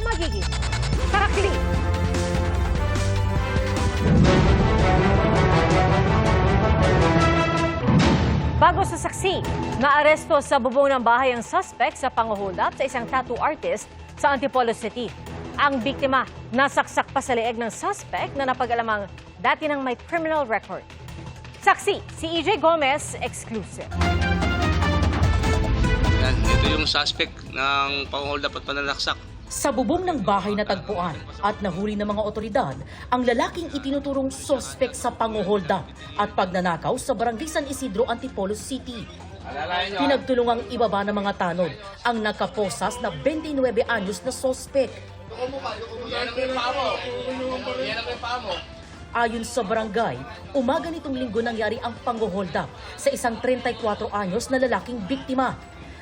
magiging saksi. Bago sa saksi, naaresto sa bubong ng bahay ang suspect sa pang-hold up sa isang tattoo artist sa Antipolo City. Ang biktima, nasaksak pa sa leeg ng suspect na napag-alamang dati nang may criminal record. Saksi, si EJ Gomez, exclusive. Yan, ito yung suspect ng pang-hold up at pananaksak. Sa bubong ng bahay na tagpuan at nahuli ng mga otoridad ang lalaking itinuturong suspect sa pang-hold up at pagnanakaw sa Barangay San Isidro, Antipolo City. Pinagtulungang ibaba ng mga tanod ang nakaposas na 29 anyos na suspect. Ayon sa barangay, umaga nitong linggo nangyari ang pang-hold up sa isang 34 anyos na lalaking biktima.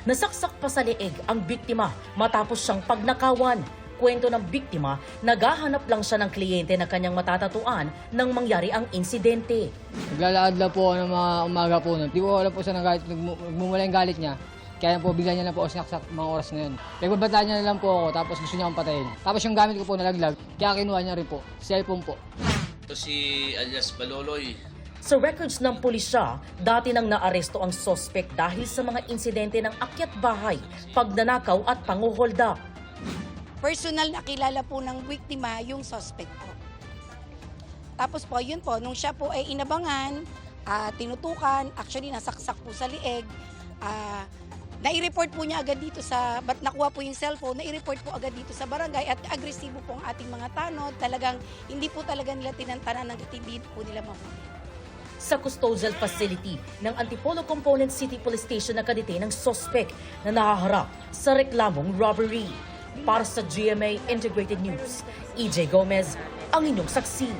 Nasaksak pa sa leeg ang biktima matapos siyang pagnakawan. Kwento ng biktima, naghahanap lang siya ng kliyente na kanyang matatatuan nang mangyari ang insidente. Naglalakad lang po ako ng mga umaga po nun. Di ko alam po siya nagalit, nagmumula yung galit niya. Kaya po bigla niya lang po ako sinaksak mga oras na yun. Nagbabataan niya na lang po ako tapos gusto niya akong patayin. Tapos yung gamit ko po nalaglag, kaya kinuha niya rin po. Cellphone po. Ito si alias Baloloy. Sa records ng pulisya, dati nang naaresto ang suspect dahil sa mga insidente ng akyat bahay, pagnanakaw at pang-hold up. Personal na kilala po ng biktima yung suspect po. Tapos po, yun po, nung siya po ay inabangan, tinutukan, actually nasaksak po sa leeg, nai-report po niya agad dito sa, ba't nakuha po yung cellphone, nai-report po agad dito sa barangay at agresibo po ang ating mga tanod. Talagang hindi po talaga nila tinantanan ng hindi po nila mahuli. Sa custodial facility ng Antipolo Component City Police Station nakadete ng suspect na nahaharap sa reklamong robbery. Para sa GMA Integrated News, EJ Gomez, ang inyong saksi.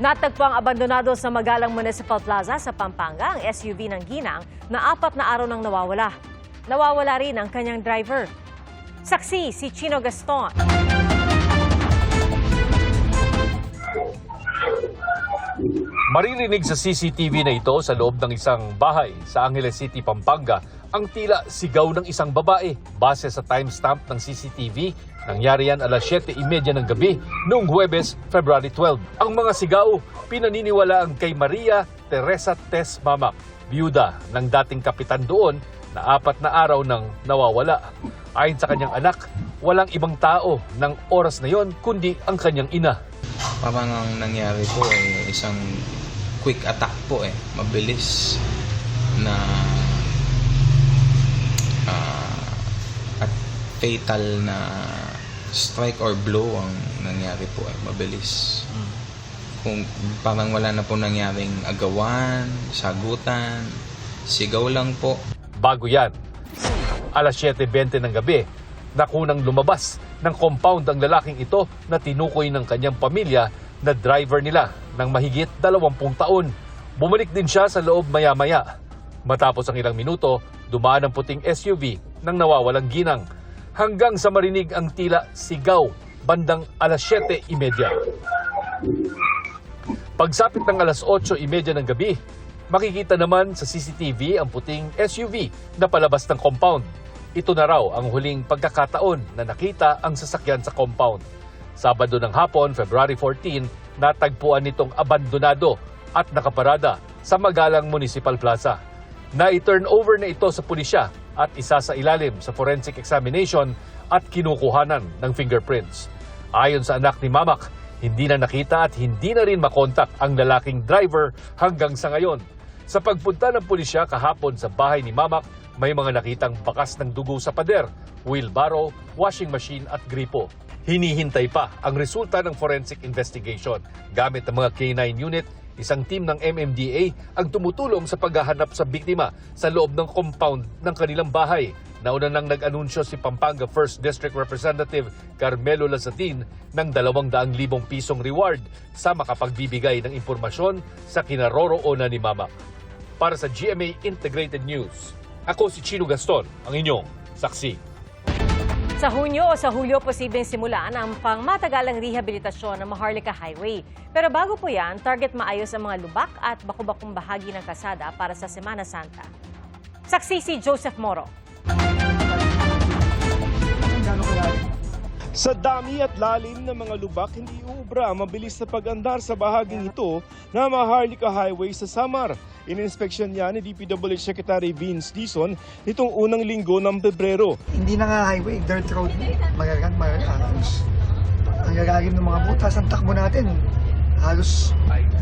Natagpo ang abandonado sa Magalang Municipal Plaza sa Pampanga ang SUV ng ginang na 4 na araw nang nawawala. Nawawala rin ang kanyang driver. Saksi si Chino Gaston. Maririnig sa CCTV na ito sa loob ng isang bahay sa Angeles City, Pampanga ang tila sigaw ng isang babae. Base sa timestamp ng CCTV, nangyari yan alas 7:30 ng gabi noong Huwebes, February 12. Ang mga sigaw pinaniniwalaan kay Maria Teresa Tess Mamak, biyuda ng dating kapitan doon na 4 na araw nang nawawala. Ayon sa kanyang anak, walang ibang tao ng oras na yon kundi ang kanyang ina. Parang ang nangyari po ay isang quick attack po mabilis na at fatal na strike or blow ang nangyari po mabilis. Kung parang wala na po nangyaring agawan, sagutan, sigaw lang po. Bago yan, alas 7:20 ng gabi, nakunang lumabas ng compound ang lalaking ito na tinukoy ng kanyang pamilya na driver nila ng mahigit 20 taon. Bumalik din siya sa loob maya-maya. Matapos ang ilang minuto, dumaan ang puting SUV ng nawawalang ginang hanggang sa marinig ang tila sigaw bandang alas 7:30. Pagsapit ng alas 8:30 ng gabi, makikita naman sa CCTV ang puting SUV na palabas ng compound. Ito na raw ang huling pagkakataon na nakita ang sasakyan sa compound. Sabado ng hapon, February 14, natagpuan nitong abandonado at nakaparada sa Magalang Municipal Plaza. Na-turn over na ito sa pulisya at isa sa ilalim sa forensic examination at kinukuhanan ng fingerprints. Ayon sa anak ni Mamak, hindi na nakita at hindi na rin makontak ang lalaking driver hanggang sa ngayon. Sa pagpunta ng pulisya kahapon sa bahay ni Mamak, may mga nakitang bakas ng dugo sa pader, wheelbarrow, washing machine at gripo. Hinihintay pa ang resulta ng forensic investigation. Gamit ang mga K9 unit, isang team ng MMDA ang tumutulong sa paghahanap sa biktima sa loob ng compound ng kanilang bahay. Nauna nang nag-anunsyo si Pampanga 1st District Representative Carmelo Lazatin ng 200,000 pisong reward sa makapagbibigay ng impormasyon sa kinaroroonan ni Mama. Para sa GMA Integrated News, ako si Chino Gaston, ang inyong saksi. Sa Hunyo o sa Hulyo, posibleng simulan ang pangmatagalang rehabilitasyon ng Maharlika Highway. Pero bago po yan, target maayos ang mga lubak at baku-bakong bahagi ng kalsada para sa Semana Santa. Saksi si Joseph Moro. Sa dami at lalim ng mga lubak, hindi uubra ang mabilis na pag-andar sa bahaging ito na Maharlika Highway sa Samar. Ininspeksyon niya ni DPWH Secretary Vince Dizon nitong unang linggo ng Pebrero. Hindi na nga highway, dirt road. Halos ang gagawin ng mga butas, ang takbo natin. Halos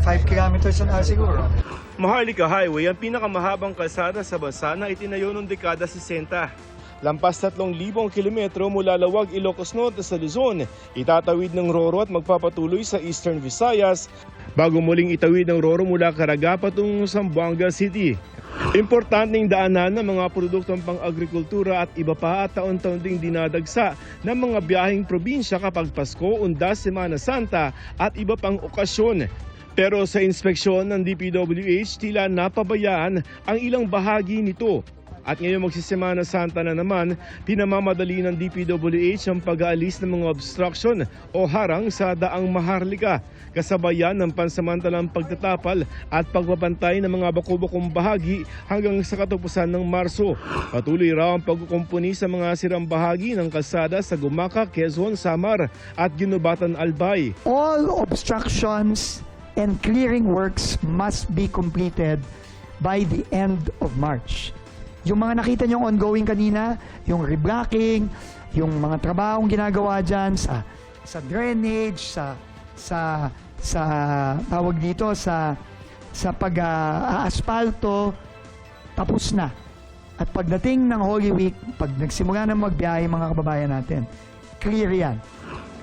5 kilometers an hour siguro. Maharlika Highway ang pinakamahabang kalsada sa bansa na itinayo noong dekada 60. Lampas 3,000 kilometro mula Lawag, Ilocos Norte sa Luzon, itatawid ng Roro at magpapatuloy sa Eastern Visayas bago muling itawid ng Roro mula Caraga patungo sa Zamboanga City. Importanteng daanan ng mga produktong pang-agrikultura at iba pa at taon-taon ding dinadagsa ng mga biyaheng probinsya kapag Pasko, Undas, Semana Santa at iba pang okasyon. Pero sa inspeksyon ng DPWH, tila napabayaan ang ilang bahagi nito. At ngayon magsisemana Santa na naman, pinamamadali ng DPWH ang pag-aalis ng mga obstruction o harang sa daang Maharlika, kasabayan ng pansamantalang pagtatapal at pagpapantay ng mga bako-bakong bahagi hanggang sa katapusan ng Marso. Patuloy raw ang pagkukumpuni sa mga sirang bahagi ng kalsada sa Gumaca, Quezon, Samar at Ginubatan, Albay. All obstructions and clearing works must be completed by the end of March. Yung mga nakita nyo ongoing kanina, yung reblocking, yung mga trabahong ginagawa dyan sa drainage, sa tawag dito, sa pag-aasfalto, tapos na. At pagdating ng Holy Week, pag nagsimula na magbiyahe mga kababayan natin, clear yan.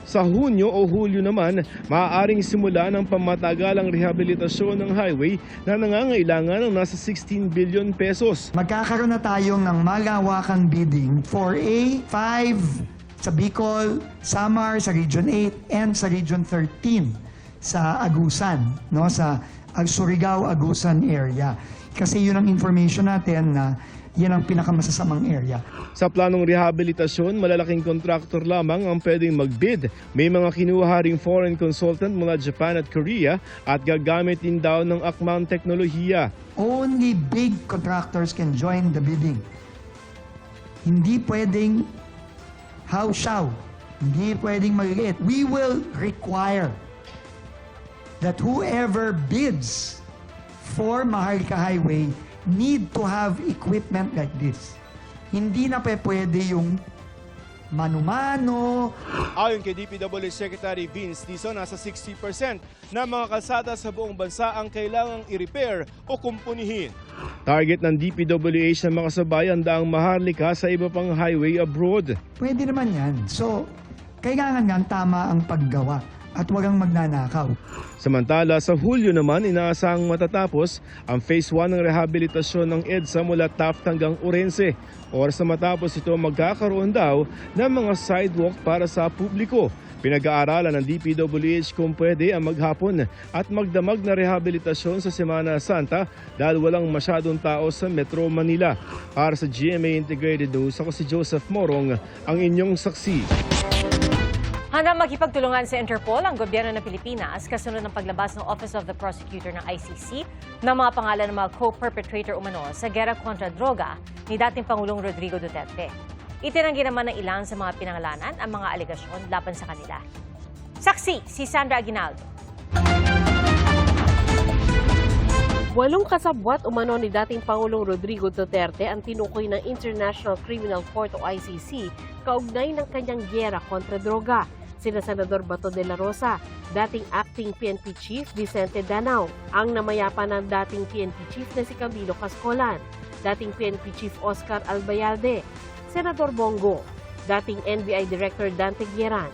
Sa Hunyo o Hulyo naman, maaaring simula ng pamatagalang rehabilitasyon ng highway na nangangailangan ng nasa 16 billion pesos. Magkakaroon na tayong ng malawakang bidding for A5 sa Bicol, Samar, sa Region 8, and sa Region 13 sa Agusan, no? Sa Surigao, Agusan area. Kasi yun ang information natin na yan ang pinakamasasamang area. Sa planong rehabilitasyon, malalaking kontraktor lamang ang pwedeng mag-bid. May mga kinuha ring foreign consultant mula Japan at Korea at gagamit din daw ng akmang teknolohiya. Only big contractors can join the bidding. Hindi pwedeng haw-shaw. Hindi pwedeng maliliit. We will require that whoever bids for Maharlika Highway need to have equipment like this. Hindi na pwede yung mano-mano. Ayon kay DPWH Secretary Vince Dizon, nasa 60% na mga kalsada sa buong bansa ang kailangang i-repair o kumpunihin. Target ng DPWH na makasabay ang daang Maharlika sa iba pang highway abroad. Pwede naman yan. So, kailangan nga tama ang paggawa at walang magnanakaw. Samantala, sa Hulyo naman, inaasahang matatapos ang Phase 1 ng rehabilitasyon ng EDSA mula Taft hanggang Orense. Oras na matapos ito, magkakaroon daw ng mga sidewalk para sa publiko. Pinag-aaralan ng DPWH kung pwede ang maghapon at magdamag na rehabilitasyon sa Semana Santa dahil walang masyadong tao sa Metro Manila. Para sa GMA Integrated News, ako si Joseph Morong, ang inyong saksi. Handa makipagtulungan sa Interpol ang gobyerno ng Pilipinas kasunod ng paglabas ng Office of the Prosecutor ng ICC ng mga pangalan ng mga co-perpetrator umano sa gera kontra droga ni dating Pangulong Rodrigo Duterte. Itinanggi naman ng ilan sa mga pinangalanan ang mga alegasyon laban sa kanila. Saksi si Sandra Aguinaldo. 8 kasabwat umano ni dating Pangulong Rodrigo Duterte ang tinukoy ng International Criminal Court o ICC kaugnay ng kanyang giyera kontra droga. Sina Senador Bato de la Rosa, dating acting PNP Chief Vicente Danao, ang namayapa ng dating PNP Chief na si Camilo Cascolan, dating PNP Chief Oscar Albayalde, Senador Bongo, dating NBI Director Dante Guieran,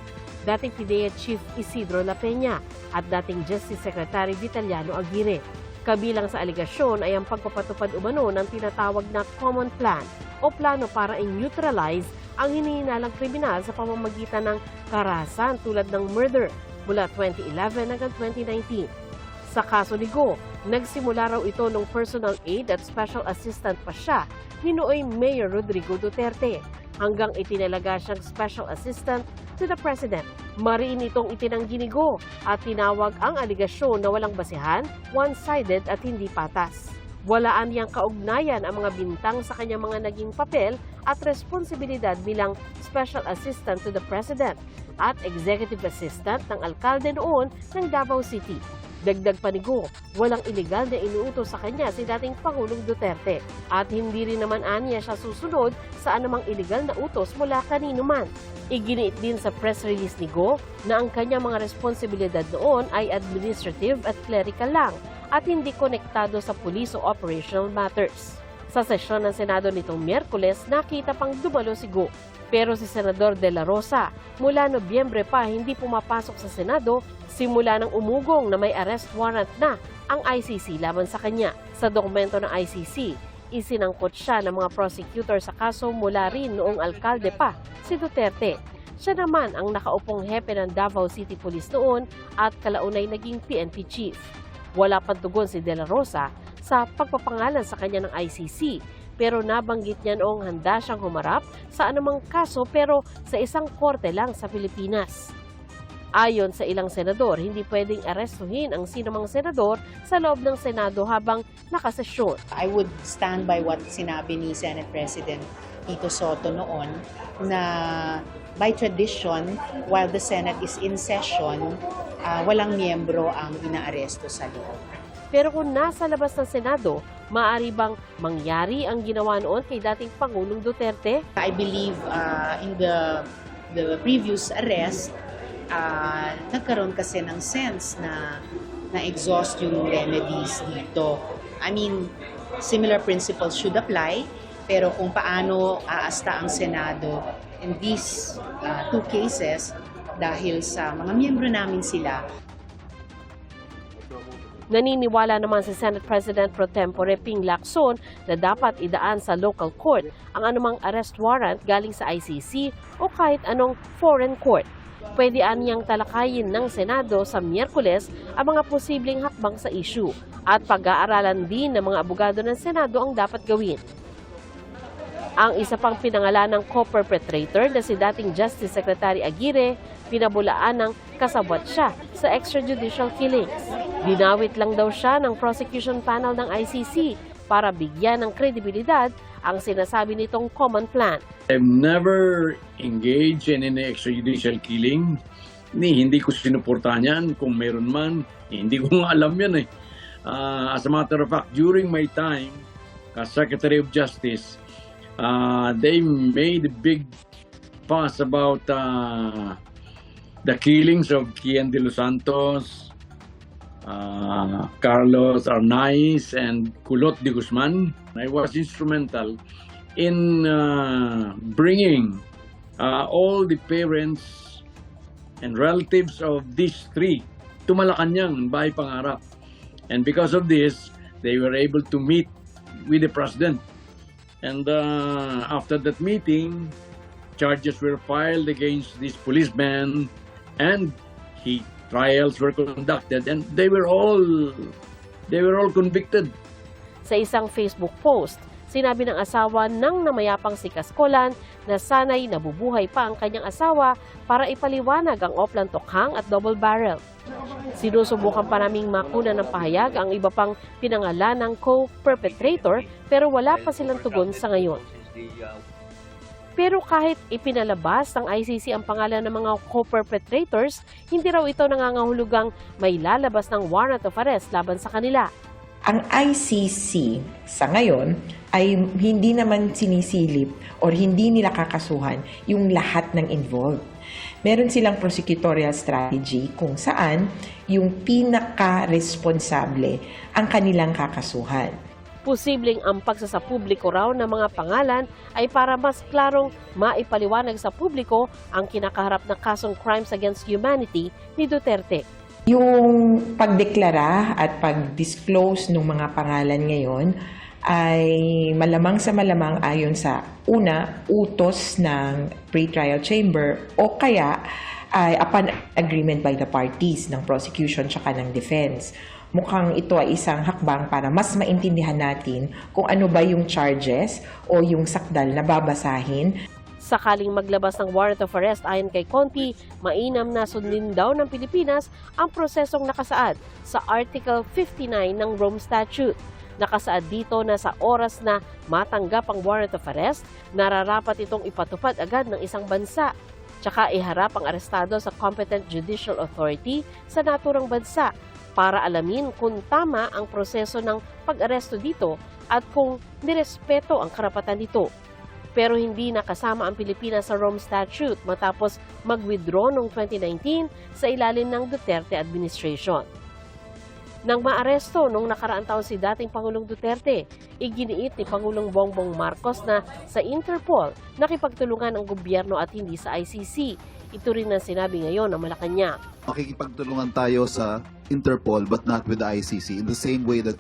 dating PIDEA Chief Isidro La Peña at dating Justice Secretary Vitaliano Aguirre. Kabilang sa aligasyon ay ang pagpapatupad umano ng tinatawag na common plan o plano para i-neutralize ang hinihinalang kriminal sa pamamagitan ng karahasan tulad ng murder mula 2011 hanggang 2019. Sa kaso ni Go, nagsimula raw ito nung personal aid at special assistant pa siya ni Noy Mayor Rodrigo Duterte hanggang itinalaga siyang special assistant to the President. Mariin itong itinanggi ni Go at tinawag ang aligasyon na walang basihan, one-sided at hindi patas. Walaan niyang kaugnayan ang mga bintang sa kanyang mga naging papel at responsibilidad bilang Special Assistant to the President at Executive Assistant ng alkalde noon ng Davao City. Dagdag pa ni Go, walang iligal na inuutos sa kanya si dating Pangulong Duterte at hindi rin naman aniya siya susunod sa anumang iligal na utos mula kanino man. Iginiit din sa press release ni Go na ang kanyang mga responsibilidad noon ay administrative at clerical lang at hindi konektado sa police o operational matters. Sa sesyon ng Senado nitong Miyerkules, nakita pang dumalo si Go. Pero si Senador De La Rosa, mula Nobyembre pa hindi pumapasok sa Senado simula nang umugong na may arrest warrant na ang ICC laban sa kanya. Sa dokumento ng ICC, isinangkot siya ng mga prosecutor sa kaso mula rin noong alkalde pa, si Duterte. Siya naman ang nakaupong hepe ng Davao City Police noon at kalaunay naging PNP chief. Wala pang tugon si De La Rosa sa pagpapangalan sa kanya ng ICC. Pero nabanggit niya noong handa siyang humarap sa anumang kaso pero sa isang korte lang sa Pilipinas. Ayon sa ilang senador, hindi pwedeng arestuhin ang sinumang senador sa loob ng Senado habang nakasesyon. I would stand by what sinabi ni Senate President Tito Soto noon na by tradition, while the Senate is in session, walang miyembro ang inaaresto sa loob. Pero kung nasa labas ng Senado, maaari bang mangyari ang ginawa noon kay dating Pangulong Duterte? I believe in the previous arrest, nagkaroon kasi ng sense na na-exhaust yung remedies dito. I mean, similar principles should apply, pero kung paano aasta ang Senado in these two cases, dahil sa mga miyembro namin sila. Naniniwala naman si Senate President Pro Tempore Ping Lacson na dapat idaan sa local court ang anumang arrest warrant galing sa ICC o kahit anong foreign court. Pwede niyang talakayin ng Senado sa Miyerkules ang mga posibleng hakbang sa issue at pag-aaralan din ng mga abogado ng Senado ang dapat gawin. Ang isa pang pinangalan ng co-perpetrator na si dating Justice Secretary Aguirre, pinabulaan ng kasabwat siya sa extrajudicial killings. Dinawit lang daw siya ng prosecution panel ng ICC para bigyan ng kredibilidad ang sinasabi nitong common plan. I've never engaged in any extrajudicial killing. Hindi ko sinuportahan yan. Kung meron man, hindi ko nga alam yan eh. As a matter of fact, during my time as Secretary of Justice, they made a big fuss about the killings of Kian de los Santos, Carlos Arnaiz, and Culot de Guzman. I was instrumental in bringing all the parents and relatives of these three to Malacanang, Bahay Pangarap. And because of this, they were able to meet with the President. And after that meeting, charges were filed against these policemen and trials were conducted and they were all convicted. Sa isang Facebook post, sinabi ng asawa ng namayapang si Cascolan na sanay nabubuhay pa ang kanyang asawa para ipaliwanag ang Oplan Tokhang at Double Barrel. Sinusubukan pa naming makuna ng pahayag ang iba pang pinangalan ng co-perpetrator pero wala pa silang tugon sa ngayon. Pero kahit ipinalabas ng ICC ang pangalan ng mga co-perpetrators, hindi raw ito nangangahulugang may lalabas ng warrant of arrest laban sa kanila. Ang ICC sa ngayon ay hindi naman sinisilip o hindi nila kakasuhan yung lahat ng involved. Meron silang prosecutorial strategy kung saan yung pinaka-responsable ang kanilang kakasuhan. Posibleng ang pagsasapubliko raw ng mga pangalan ay para mas klarong maipaliwanag sa publiko ang kinakaharap na kasong crimes against humanity ni Duterte. Yung pagdeklara at pag-disclose ng mga pangalan ngayon ay malamang sa malamang ayon sa utos ng pre-trial chamber o kaya ay upon agreement by the parties ng prosecution tsaka ng defense. Mukhang ito ay isang hakbang para mas maintindihan natin kung ano ba yung charges o yung sakdal na babasahin. Sakaling maglabas ng warrant of arrest ayon kay Conti, mainam na sundin daw ng Pilipinas ang prosesong nakasaad sa Article 59 ng Rome Statute. Nakasaad dito na sa oras na matanggap ang warrant of arrest, nararapat itong ipatupad agad ng isang bansa. Tsaka iharap ang arestado sa competent judicial authority sa naturang bansa para alamin kung tama ang proseso ng pag-aresto dito at kung nirespeto ang karapatan nito. Pero hindi nakasama ang Pilipinas sa Rome Statute matapos mag-withdraw noong 2019 sa ilalim ng Duterte administration. Nang maaresto noong nakaraang taon si dating Pangulong Duterte, iginiit ni Pangulong Bongbong Marcos na sa Interpol nakipagtulungan ang gobyerno at hindi sa ICC. Ito rin ang sinabi ngayon ng Malacanang. Makikipagtulungan tayo sa Interpol but not with the ICC in the same way that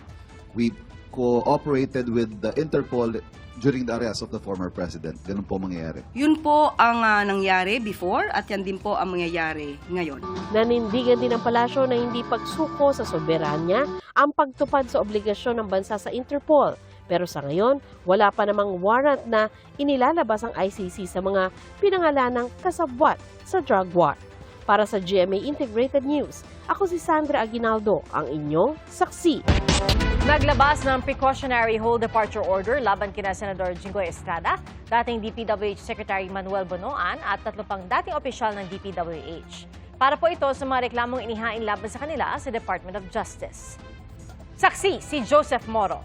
we cooperated with the Interpol during the arrest of the former president. Ganun po mangyayari. Yun po ang nangyari before at yan din po ang mangyayari ngayon. Nanindigan din ng palasyo na hindi pagsuko sa soberanya ang pagtupad sa obligasyon ng bansa sa Interpol. Pero sa ngayon, wala pa namang warrant na inilalabas ang ICC sa mga pinangalanang kasabwat sa drug war. Para sa GMA Integrated News, ako si Sandra Aguinaldo, ang inyong saksi. Naglabas ng precautionary hold departure order laban kina Senador Jinggoy Estrada, dating DPWH Secretary Manuel Bonoan at 3 pang dating opisyal ng DPWH. Para po ito sa mga reklamong inihain laban sa kanila sa Department of Justice. Saksi si Joseph Moro.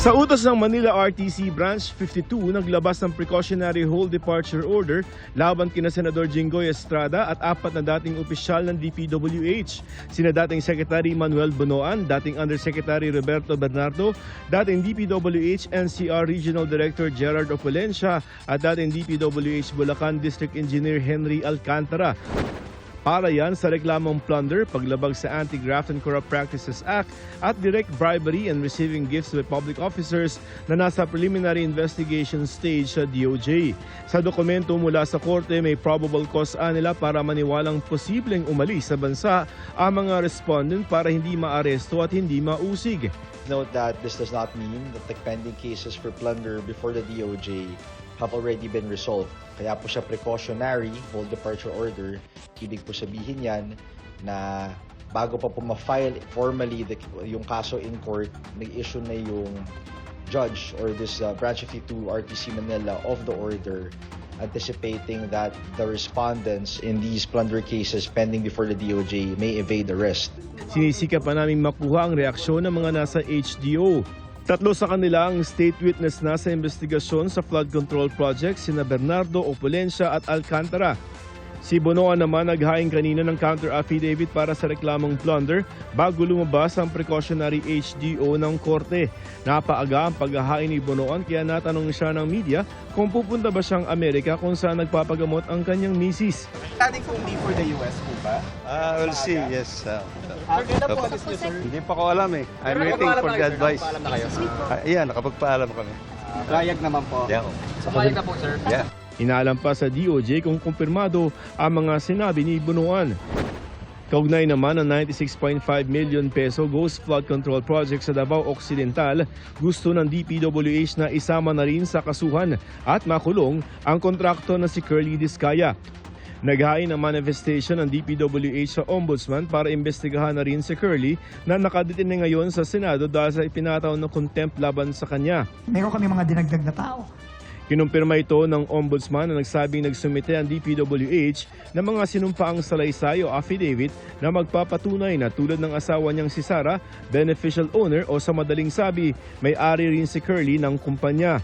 Sa utos ng Manila RTC Branch 52, naglabas ng precautionary hold departure order laban kina Senador Jinggoy Estrada at 4 na dating opisyal ng DPWH. Sina dating Secretary Manuel Bonoan, dating Undersecretary Roberto Bernardo, dating DPWH NCR Regional Director Gerard Opulencia at dating DPWH Bulacan District Engineer Henry Alcantara. Para yan sa reklamong plunder, paglabag sa Anti-Graft and Corrupt Practices Act at direct bribery and receiving gifts by public officers na nasa preliminary investigation stage sa DOJ. Sa dokumento mula sa korte, may probable cause nila para maniwalang posibleng umalis sa bansa ang mga respondent para hindi maaresto at hindi mausig. Note that this does not mean that the pending cases for plunder before the DOJ have already been resolved. Kaya po siya precautionary hold departure order. Ibig po sabihin yan na bago pa po ma-file formally yung kaso in court, nag-issue na yung judge or this Branch 52 RTC Manila of the order anticipating that the respondents in these plunder cases pending before the DOJ may evade arrest. Sinisikap pa namin makuha ang reaksyon ng mga nasa HDO. 3 sa kanila ang state witness na sa investigasyon sa flood control project, sina Bernardo, Opulencia at Alcantara. Si Bonoan naman naghain kanina ng counter affidavit para sa reklamong plunder bago lumabas ang precautionary HDO ng korte. Napaaga ang paghahain ni Bonoan kaya natanong siya ng media kung pupunta ba siyang Amerika kung saan nagpapagamot ang kanyang misis. Planning kung be for the US po ba? We'll see, yes. Kailan po alis niyo, sir? Hindi pa ko alam eh. I'm waiting for the advice. Nakapagpaalam na kayo? Yeah, nakapagpaalam kami. Gayag naman po. Yeah. Sumayag na po, sir? Yeah. Inaalam pa sa DOJ kung kumpirmado ang mga sinabi ni Bonoan. Kaugnay naman ang 96.5 million peso Ghost Flood Control Project sa Davao Occidental, gusto ng DPWH na isama na rin sa kasuhan at makulong ang kontrakto na si Curly Discaya. Naghain ng manifestation ng DPWH sa Ombudsman para imbestigahan na rin si Curly na nakadetine ngayon sa Senado dahil sa ipinataw ng contempt laban sa kanya. Meron kami mga dinagdag na tao. Kinumpirma ito ng Ombudsman na nagsabing nagsumite ang DPWH ng mga sinumpaang salaysay o affidavit na magpapatunay na tulad ng asawa niyang si Sara, beneficial owner o sa madaling sabi, may-ari rin si Curly ng kumpanya.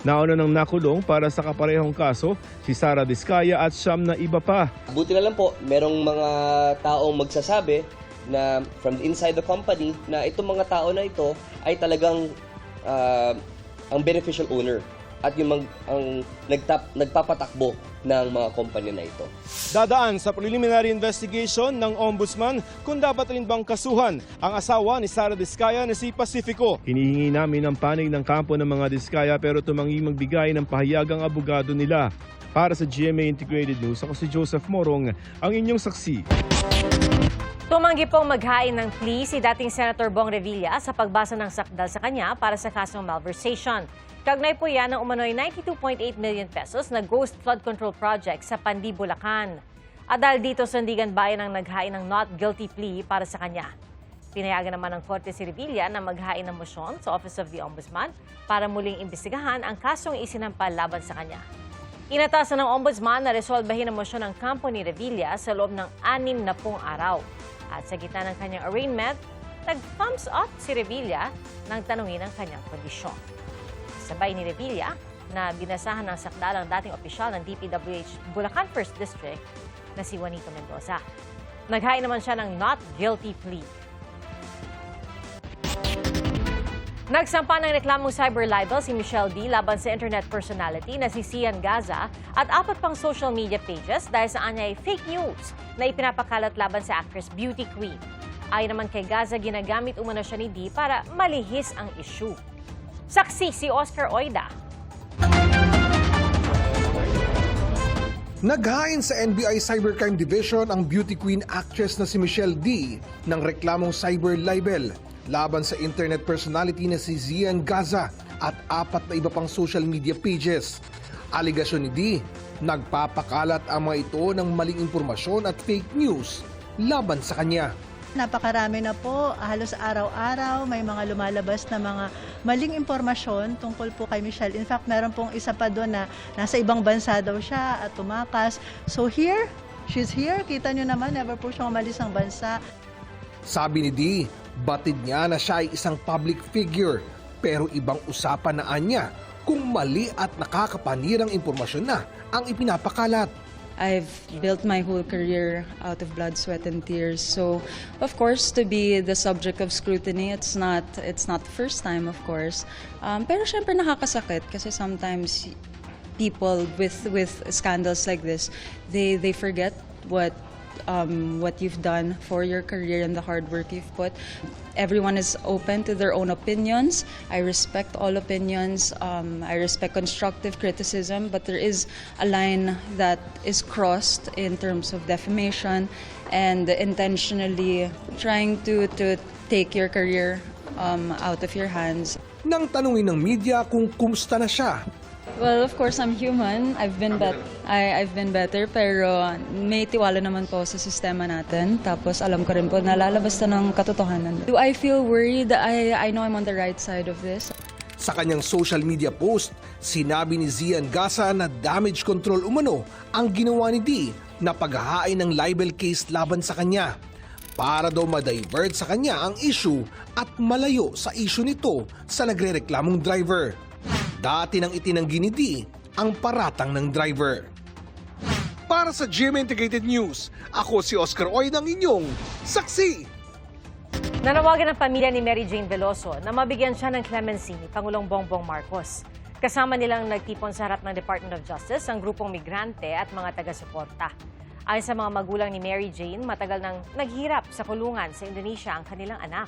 Nauna nang nakulong para sa kaparehong kaso si Sara Discaya at 9 na iba pa. Buti na lang po, merong mga taong magsasabi na from inside the company na itong mga tao na ito ay talagang ang beneficial owner at yung nagpapatakbo ng mga company na ito. Dadaan sa preliminary investigation ng Ombudsman kung dapat rin bang kasuhan ang asawa ni Sara Discaya na si Pacifico. Hinihingi namin ang panig ng kampo ng mga Discaya pero tumanggi magbigay ng pahayag ang abogado nila. Para sa GMA Integrated News, ako si Joseph Morong, ang inyong saksi. Tumanggi pong maghain ng plea si dating Senator Bong Revilla sa pagbasa ng sakdal sa kanya para sa kasong malversation. Kaugnay po yan ng umano'y 92.8 million pesos na Ghost Flood Control Project sa Pandi, Bulacan. At dahil dito, Sandigan Bayan ang naghain ng not guilty plea para sa kanya. Pinayagan naman ng Korte si Revilla na maghain ng motion sa Office of the Ombudsman para muling imbestigahan ang kasong isinampal laban sa kanya. Inatasan ng Ombudsman na resolbahin ang motion ng kampo ni Revilla sa loob ng 60 araw. At sa gitna ng kanyang arraignment, nag-thumbs up si Revilla nang tanungin ang kanyang kondisyon. Sabay ni Revilla na binasahan ng sakdalang dating opisyal ng DPWH Bulacan 1st District na si Juanito Mendoza. Naghain naman siya ng not guilty plea. Nagsampa ng reklamong cyber libel si Michelle D laban sa internet personality na si Sian Gaza at 4 pang social media pages dahil sa anyay fake news na ipinapakalat laban sa actress Beauty Queen. Ayon naman kay Gaza, ginagamit umano siya ni D para malihis ang issue. Saksi si Oscar Oida. Naghain sa NBI Cybercrime Division ang beauty queen actress na si Michelle D ng reklamong cyber libel laban sa internet personality na si Sian Gaza at 4 na iba pang social media pages. Aligasyon ni D, nagpapakalat ang mga ito ng maling impormasyon at fake news laban sa kanya. Napakarami na po, halos araw-araw may mga lumalabas na mga maling impormasyon tungkol po kay Michelle. In fact, meron pong isa pa doon na nasa ibang bansa daw siya at tumakas. So here, she's here. Kita nyo naman, never po siyang umalis ng bansa. Sabi ni D, batid niya na siya ay isang public figure pero ibang usapan na anya kung mali at nakakapanirang impormasyon na ang ipinapakalat. I've built my whole career out of blood, sweat, and tears. So, of course, to be the subject of scrutiny, it's not the first time, of course. Pero syempre nakakasakit kasi sometimes people with scandals like this, they forget what you've done for your career and the hard work you've put. Everyone is open to their own opinions. I respect all opinions. I respect constructive criticism, but there is a line that is crossed in terms of defamation and intentionally trying to take your career out of your hands. Nang tanungin ng media kung kumusta na siya, well, of course, I'm human. I've been better, pero may tiwala naman po sa sistema natin. Tapos alam ko rin po na lalabas na ng katotohanan. Do I feel worried? I know I'm on the right side of this. Sa kanyang social media post, sinabi ni Sian Gaza na damage control umano ang ginawa ni D na paghahain ng libel case laban sa kanya para daw ma-divert sa kanya ang issue at malayo sa issue nito sa nagrereklamong driver. Dati nang itinanggi ni D ang paratang ng driver. Para sa GMA Integrated News, ako si Oscar Oy ng inyong saksi. Nanawagan ng pamilya ni Mary Jane Veloso na mabigyan siya ng clemency ni Pangulong Bongbong Marcos. Kasama nilang nagtipon sa harap ng Department of Justice ang grupong migrante at mga taga-suporta. Ayon sa mga magulang ni Mary Jane, matagal nang naghirap sa kulungan sa Indonesia ang kanilang anak.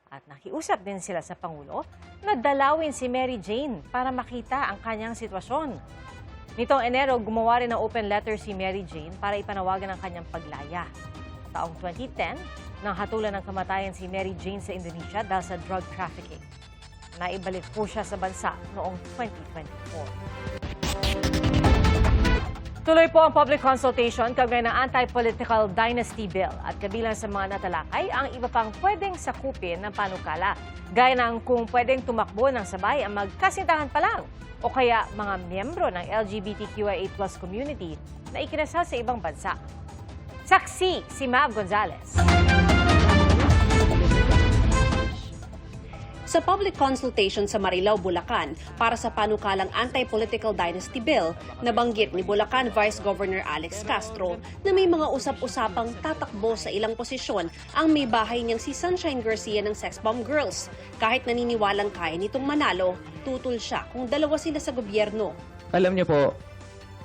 At nakiusap din sila sa Pangulo na dalawin si Mary Jane para makita ang kanyang sitwasyon. Nitong Enero, gumawa rin ng open letter si Mary Jane para ipanawagan ang kanyang paglaya. Taong 2010, nang hatulan ng kamatayan si Mary Jane sa Indonesia dahil sa drug trafficking. Naibalik po siya sa bansa noong 2024. Tuloy po ang public consultation kaugnay ng anti-political dynasty bill at kabilang sa mga natalakay ang iba pang pwedeng sakupin ng panukala. Gaya ng kung pwedeng tumakbo ng sabay ang magkasintahan pa lang o kaya mga miyembro ng LGBTQIA+ community na ikinasal sa ibang bansa. Saksi si Mav Gonzalez. Sa public consultation sa Marilao, Bulacan para sa panukalang anti-political dynasty bill, nabanggit ni Bulacan Vice Governor Alex Castro na may mga usap-usapang tatakbo sa ilang posisyon ang may bahay niyang si Sunshine Garcia ng Sex Bomb Girls. Kahit naniniwalang kaya nitong manalo, tutol siya kung dalawa sila sa gobyerno. Alam niyo po,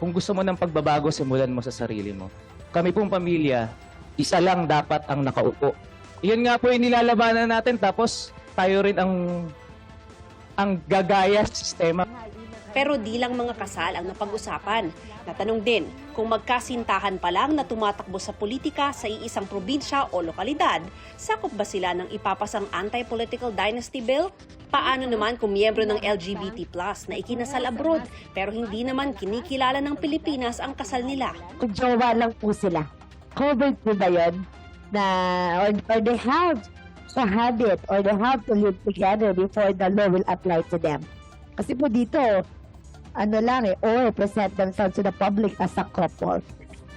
kung gusto mo ng pagbabago, simulan mo sa sarili mo. Kami pong pamilya, isa lang dapat ang nakaupo. Iyon nga po yung nilalabanan natin, tapos tayo rin ang gagaya sa sistema. Pero di lang mga kasal ang napag-usapan. Natanong din kung magkasintahan pa lang na tumatakbo sa politika sa iisang probinsya o lokalidad, sakop ba sila ng ipapasang anti-political dynasty bill? Paano naman kung miyembro ng LGBT+ na ikinasal abroad pero hindi naman kinikilala ng Pilipinas ang kasal nila? Kung jowa lang po sila, covered po ba yun? Or they have to have it or they have to live together before the law will apply to them. Kasi po dito, ano lang all present themselves to the public as a couple.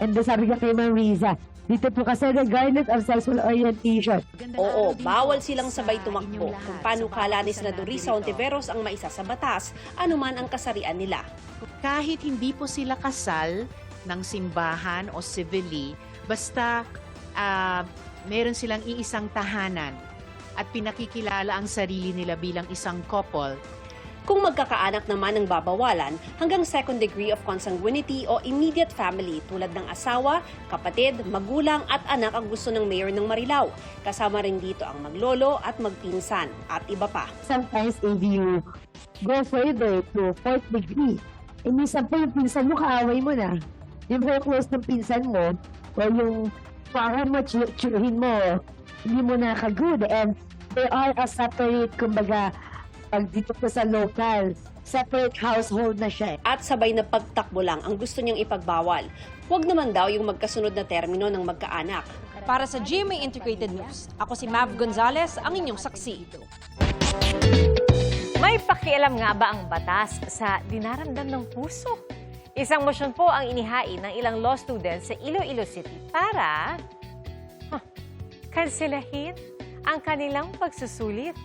And sabi ka kay Ma'am Riza, dito po kasi regardless of sexual orientation. Oo, bawal silang sabay tumakbo. Kung panukala ni Senador Risa Hontiveros ang maisa sa batas, anuman ang kasarian nila. Kahit hindi po sila kasal ng simbahan o civilly, basta meron silang iisang tahanan at pinakikilala ang sarili nila bilang isang couple. Kung magkakaanak naman ang babawalan, hanggang second degree of consanguinity o immediate family tulad ng asawa, kapatid, magulang at anak ang gusto ng mayor ng Marilao. Kasama rin dito ang maglolo at magpinsan at iba pa. Sometimes if you go further to fourth degree, minsan po yung pinsan mo, kaaway mo na. Yung very close ng pinsan mo, o yung parang mo, chuhin mo, hindi mo na ka-good. And they are a separate, kumbaga, pag dito po sa local, separate household na siya. At sabay na pagtakbo lang ang gusto niyang ipagbawal. Huwag naman daw yung magkasunod na termino ng magkaanak. Para sa GMA Integrated News, ako si Mav Gonzalez, ang inyong saksi. May pakialam nga ba ang batas sa dinaramdam ng puso? Isang motion po ang inihain ng ilang law students sa Iloilo City para kanselahin ang kanilang pagsusulit.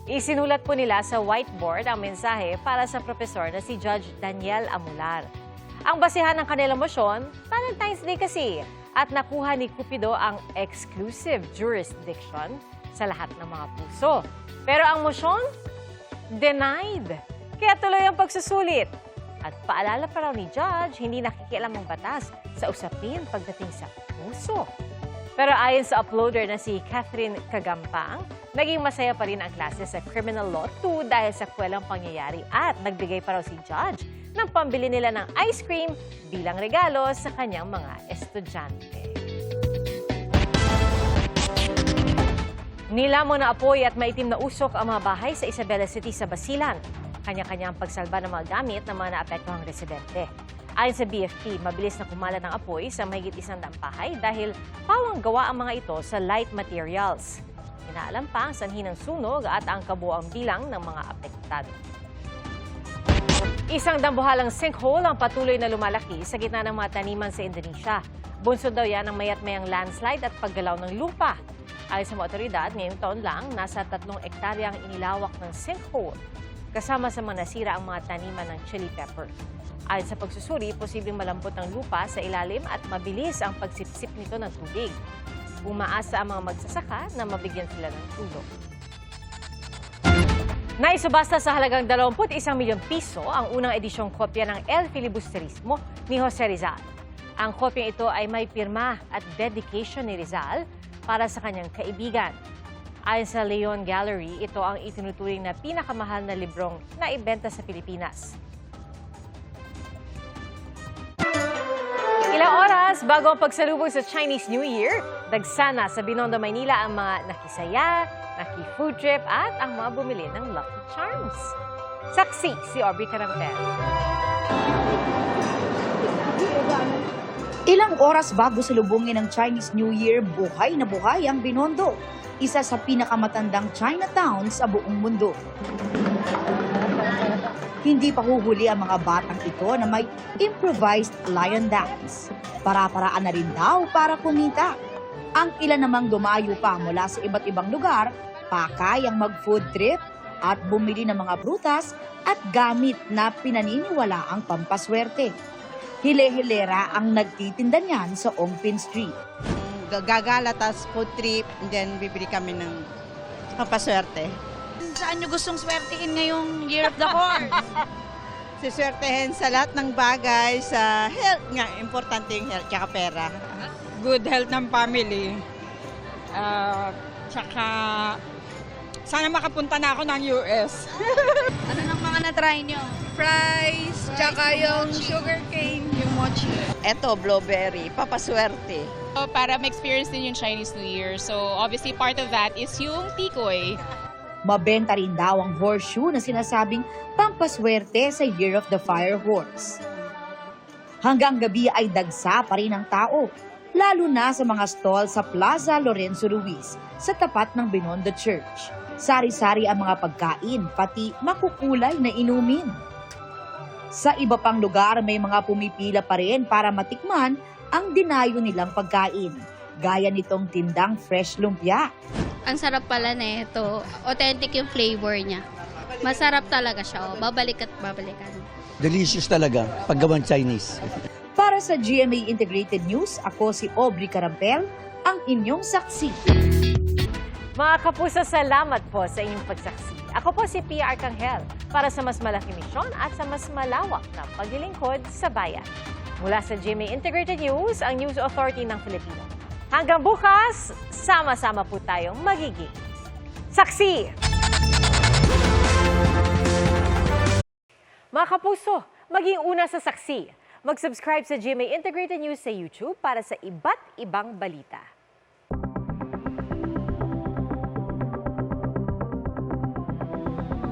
Isinulat po nila sa whiteboard ang mensahe para sa profesor na si Judge Daniel Amular. Ang basihan ng kanilang motion, Valentine's Day kasi, at nakuha ni Cupido ang exclusive jurisdiction sa lahat ng mga puso. Pero ang motion, denied. Kaya tuloy ang pagsusulit. At paalala pa raw ni Judge, hindi nakikialam ang batas sa usapin pagdating sa puso. Pero ayon sa uploader na si Catherine Kagampang, naging masaya pa rin ang klase sa Criminal Law 2 dahil sa kwelang pangyayari at nagbigay pa raw si Judge ng pambili nila ng ice cream bilang regalo sa kanyang mga estudyante. Nilamon na apoy at maitim na usok ang mga bahay sa Isabela City sa Basilan. Kanya-kanyang pagsalba ng mga gamit ng mga naapektuhang residente. Ayon sa BFP, mabilis na kumalat ang apoy sa mahigit 100 bahay dahil pawang gawa ang mga ito sa light materials. Inaalam pa ang sanhi ng sunog at ang kabuuang bilang ng mga apektado. Isang dambuhalang sinkhole ang patuloy na lumalaki sa gitna ng mga taniman sa Indonesia. Bunsod daw yan ng mayat-mayang landslide at paggalaw ng lupa. Ayon sa mga otoridad, ngayong taon lang, nasa 3 ektarya ang inilawak ng sinkhole. Kasama sa mga nasira ang mga taniman ng chili pepper. Ayon sa pagsusuri, posibleng malambot ang lupa sa ilalim at mabilis ang pagsipsip nito ng tubig. Umaasa ang mga magsasaka na mabigyan sila ng tulong. Naisubasta sa halagang 21 milyong piso ang unang edisyong kopya ng El Filibusterismo ni Jose Rizal. Ang kopya ito ay may pirma at dedication ni Rizal para sa kanyang kaibigan. Ayon sa Leon Gallery, ito ang itinuturing na pinakamahal na librong naibenta sa Pilipinas. Ilang oras bago ang pagsalubong sa Chinese New Year, dagsana sa Binondo, Maynila ang mga nakisaya, naki-food trip at ang mga bumili ng Lucky Charms. Saksi si Aubrey Carampel. Ilang oras bago salubungin ng Chinese New Year, buhay na buhay ang Binondo, isa sa pinakamatandang Chinatown sa buong mundo. Hindi pa huhuli ang mga batang ito na may improvised lion dance. Para-paraan na rin daw para kumita. Ang ilan namang dumayo pa mula sa iba't ibang lugar, pakayang mag-food trip at bumili ng mga prutas at gamit na pinaniniwala ang pampaswerte. Hile-hilera ang nagtitinda niyan sa Ongpin Street. Gagala, tas food trip, and then bibili kami ng pampaswerte. Saan nyo gustong swertein ngayong Year of the Horse? Siswertehin sa lahat ng bagay, sa health nga, importante yung health, tsaka pera. Good health ng family. Tsaka, sana makapunta na ako ng US. Ano nang mga na-try nyo? Fries, tsaka yung sugarcane, yung mochi. Eto, blueberry, papaswerte. Para ma-experience din yung Chinese New Year. So, obviously, part of that is yung tikoy. Mabenta rin daw ang horseshoe na sinasabing pampaswerte sa Year of the Fire Horse. Hanggang gabi ay dagsa pa rin ang tao. lalo na sa mga stall sa Plaza Lorenzo Ruiz sa tapat ng Binondo Church. Sari-sari ang mga pagkain, pati makukulay na inumin. Sa iba pang lugar, may mga pumipila pa rin para matikman ang dinayo nilang pagkain. Gaya nitong tindang fresh lumpia. Ang sarap pala nito. Authentic yung flavor niya. Masarap talaga siya. Oh. Babalik at babalikan. Delicious talaga, paggawan Chinese. Para sa GMA Integrated News, ako si Aubrey Carampel, ang inyong saksi. Mga kapuso, salamat po sa inyong pagsaksi. Ako po si Pia Arcangel para sa mas malaking misyon at sa mas malawak na paglilingkod sa bayan. Mula sa GMA Integrated News, ang News Authority ng Pilipinas. Hanggang bukas, sama-sama po tayong magiging saksi! Mga kapuso, maging una sa saksi. Mag-subscribe sa GMA Integrated News sa YouTube para sa iba't ibang balita.